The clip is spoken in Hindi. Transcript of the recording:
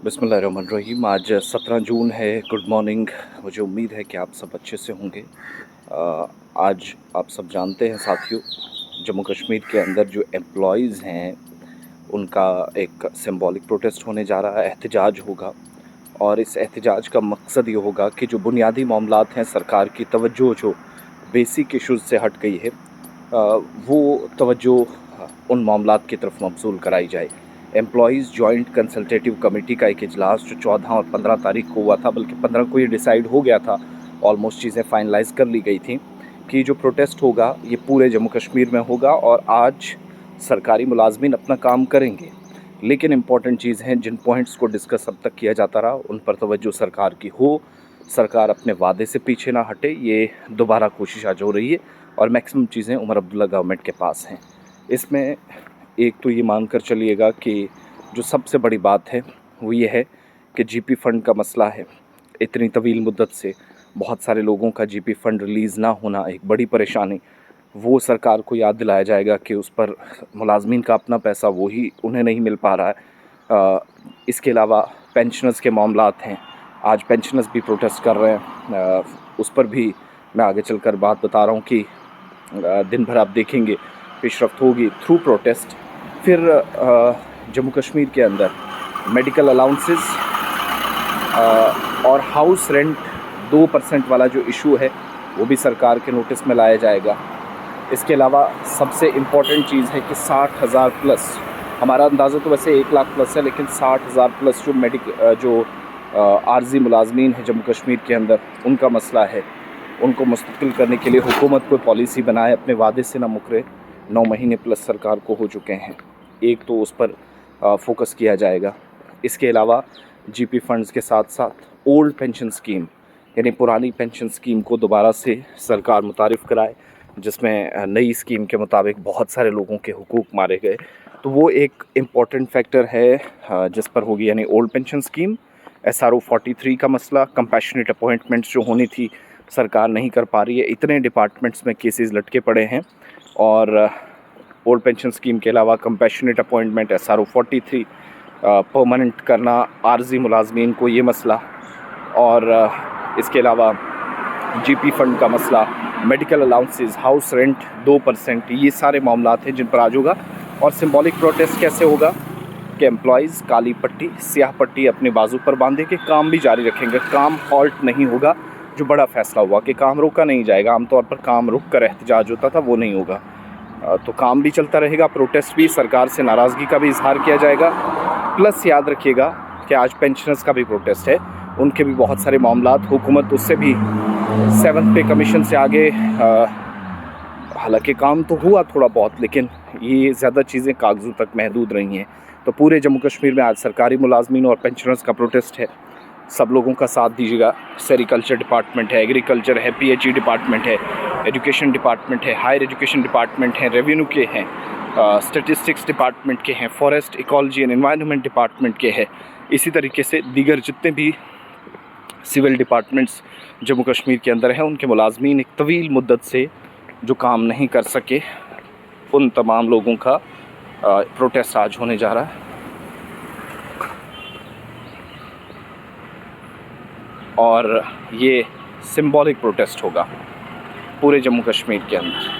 बिस्मिल्लाहिर्रहमानिर्रहीम। आज 17 जून है। Good morning. मुझे उम्मीद है कि आप सब अच्छे से होंगे। आज आप सब जानते हैं साथियों, जम्मू कश्मीर के अंदर जो एम्प्लॉयज़ हैं उनका एक सिंबॉलिक प्रोटेस्ट होने जा रहा है, एहतजाज होगा। और इस एहतजाज का मकसद ये होगा कि जो बुनियादी मामलात हैं, सरकार की तवज्जो जो बेसिक इश्यूज़ से हट गई है, वो तवज्जो उन मामलात की तरफ मबज़ूल कराई जाए। एम्प्लॉयज़ जॉइंट कंसल्टेटिव कमेटी का एक इजलास जो 14 और 15 तारीख को हुआ था, बल्कि 15 को ये डिसाइड हो गया था, ऑलमोस्ट चीज़ें फाइनलाइज़ कर ली गई थी कि जो प्रोटेस्ट होगा ये पूरे जम्मू कश्मीर में होगा और आज सरकारी मुलाजमीन अपना काम करेंगे। लेकिन इम्पॉर्टेंट चीज़ हैं, जिन पॉइंट्स को डिस्कस अब तक किया जाता रहा उन पर तवज्जो सरकार की हो, सरकार अपने वादे से पीछे ना हटे, ये दोबारा कोशिश आज हो रही है। और मैक्सिमम चीज़ें उमर अब्दुल्ला गवर्नमेंट के पास हैं। इसमें एक तो ये मान कर चलिएगा कि जो सबसे बड़ी बात है वो ये है कि जीपी फ़ंड का मसला है। इतनी तवील मुद्दत से बहुत सारे लोगों का जीपी फ़ंड रिलीज़ ना होना एक बड़ी परेशानी, वो सरकार को याद दिलाया जाएगा कि उस पर मुलाजमीन का अपना पैसा वो ही उन्हें नहीं मिल पा रहा है। इसके अलावा पेंशनर्स के मामलात हैं, आज पेंशनर्स भी प्रोटेस्ट कर रहे हैं। उस पर भी मैं आगे चलकर बात बता रहा हूँ कि दिन भर आप देखेंगे पेशरफ्त होगी थ्रू प्रोटेस्ट। फिर जम्मू कश्मीर के अंदर मेडिकल अलाउंसेस और हाउस रेंट 2% वाला जो इशू है वो भी सरकार के नोटिस में लाया जाएगा। इसके अलावा सबसे इम्पॉर्टेंट चीज़ है कि 60,000 प्लस, हमारा अंदाज़ा तो वैसे 1 लाख प्लस है, लेकिन 60,000 प्लस जो आर्जी मुलाजमीन है जम्मू कश्मीर के अंदर, उनका मसला है। उनको मुस्तकिल करने के लिए हुकूमत कोई पॉलिसी बनाए, अपने वादे से ना मुकरे। 9 महीने प्लस सरकार को हो चुके हैं, एक तो उस पर फोकस किया जाएगा। इसके अलावा जीपी फंड्स के साथ साथ ओल्ड पेंशन स्कीम, यानी पुरानी पेंशन स्कीम को दोबारा से सरकार मुतारिफ़ कराए, जिसमें नई स्कीम के मुताबिक बहुत सारे लोगों के हुकूक मारे गए। तो वो एक इम्पॉर्टेंट फैक्टर है जिस पर होगी, यानी ओल्ड पेंशन स्कीम। SRO 43 का मसला, कंपैशनेट अपॉइंटमेंट्स जो होनी थी सरकार नहीं कर पा रही है। इतने डिपार्टमेंट्स में केसेस लटके पड़े हैं और ओल्ड पेंशन स्कीम के अलावा कंपैशनेट अपॉइंटमेंट, SRO 43 परमानेंट करना आर्जी मुलाजमीन को, ये मसला। और इसके अलावा जीपी फ़ंड का मसला, मेडिकल अलाउंसेस, हाउस रेंट 2%, ये सारे मामलात हैं जिन पर आज होगा। और सिंबॉलिक प्रोटेस्ट कैसे होगा कि एम्प्लॉयज़ काली पट्टी, स्याह पट्टी अपने बाजू पर बांधे के काम भी जारी रखेंगे। काम हॉल्ट नहीं होगा, जो बड़ा फैसला हुआ कि काम रोका नहीं जाएगा। आमतौर पर काम रुक कर एहतजाज होता था, वो नहीं होगा। तो काम भी चलता रहेगा, प्रोटेस्ट भी, सरकार से नाराज़गी का भी इजहार किया जाएगा। प्लस याद रखिएगा कि आज पेंशनर्स का भी प्रोटेस्ट है, उनके भी बहुत सारे मामलात, हुकूमत उससे भी 7th पे कमीशन से आगे, हालांकि काम तो हुआ थोड़ा बहुत, लेकिन ये ज़्यादा चीज़ें कागज़ों तक महदूद रही हैं। तो पूरे जम्मू कश्मीर में आज सरकारी मुलाजमीन और पेंशनर्स का प्रोटेस्ट है। सब लोगों का साथ दीजिएगा। सेरिकल्चर डिपार्टमेंट है, एग्रीकल्चर है, PHE डिपार्टमेंट है, एजुकेशन डिपार्टमेंट है, हायर एजुकेशन डिपार्टमेंट है, रेवेन्यू के हैं, स्टैटिस्टिक्स डिपार्टमेंट के हैं, forest ecology and environment department के हैं। इसी तरीके से दीगर जितने भी सिविल डिपार्टमेंट्स जम्मू कश्मीर के अंदर हैं, उनके मुलाजमीन एक तवील मुद्दत से जो काम नहीं कर सके, उन तमाम लोगों का प्रोटेस्ट आज होने जा रहा है। और ये सिंबॉलिक प्रोटेस्ट होगा पूरे जम्मू कश्मीर के अंदर।